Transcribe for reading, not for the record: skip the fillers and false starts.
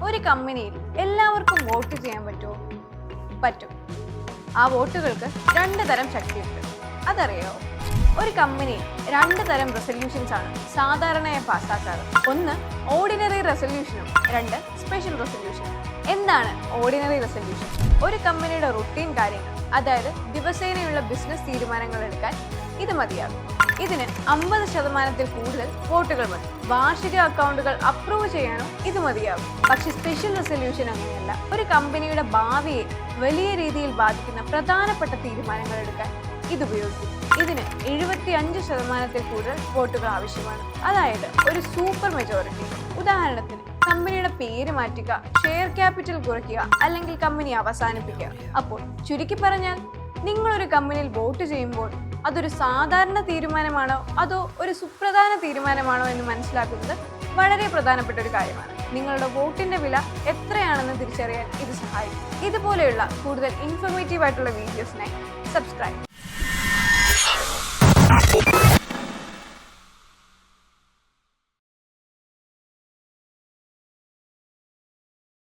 ഒരു കമ്പനിയിൽ എല്ലാവർക്കും വോട്ട് ചെയ്യാൻ പറ്റുമോ? പറ്റും. ആ വോട്ടുകൾക്ക് രണ്ട് തരം ശക്തിയുണ്ട്. അതറിയാമോ? ഒരു കമ്പനിയിൽ രണ്ട് തരം റെസൊല്യൂഷൻസ് ആണ് സാധാരണയായി പാസ്സാക്കാറ്. ഒന്ന് ഓർഡിനറി റെസൊല്യൂഷനും രണ്ട് സ്പെഷ്യൽ റെസൊല്യൂഷനും. എന്താണ് ഓർഡിനറി റെസൊല്യൂഷൻ? ഒരു കമ്പനിയുടെ റുട്ടീൻ കാര്യങ്ങൾ, അതായത് ദിവസേനയുള്ള ബിസിനസ് തീരുമാനങ്ങൾ എടുക്കാൻ ഇത് മതിയാകും. ഇതിന് 50% കൂടുതൽ വോട്ടുകൾ മതി. വാർഷിക അക്കൗണ്ടുകൾ അപ്രൂവ് ചെയ്യാനോ ഇത് മതിയാകും. പക്ഷെ സ്പെഷ്യൽ റെസൊല്യൂഷൻ അങ്ങനെയല്ല. ഒരു കമ്പനിയുടെ ഭാവിയെ വലിയ രീതിയിൽ ബാധിക്കുന്ന പ്രധാനപ്പെട്ട തീരുമാനങ്ങൾ എടുക്കാൻ ഇത് ഉപയോഗിക്കും. ഇതിന് 75% കൂടുതൽ വോട്ടുകൾ ആവശ്യമാണ്, അതായത് ഒരു സൂപ്പർ മെജോറിറ്റി. ഉദാഹരണത്തിന് കമ്പനിയുടെ പേര് മാറ്റുക, ഷെയർ ക്യാപിറ്റൽ കുറയ്ക്കുക, അല്ലെങ്കിൽ കമ്പനി അവസാനിപ്പിക്കുക. അപ്പോൾ ചുരുക്കി പറഞ്ഞാൽ, നിങ്ങളൊരു കമ്പനിയിൽ വോട്ട് ചെയ്യുമ്പോൾ അതൊരു സാധാരണ തീരുമാനമാണോ അതോ ഒരു സുപ്രധാന തീരുമാനമാണോ എന്ന് മനസ്സിലാക്കുന്നത് വളരെ പ്രധാനപ്പെട്ട ഒരു കാര്യമാണ്. നിങ്ങളുടെ വോട്ടിന്റെ വില എത്രയാണെന്ന് തിരിച്ചറിയാൻ ഇത് സഹായിക്കും. ഇതുപോലെയുള്ള കൂടുതൽ ഇൻഫോർമേറ്റീവ് ആയിട്ടുള്ള വീഡിയോസിനായി സബ്സ്ക്രൈബ്.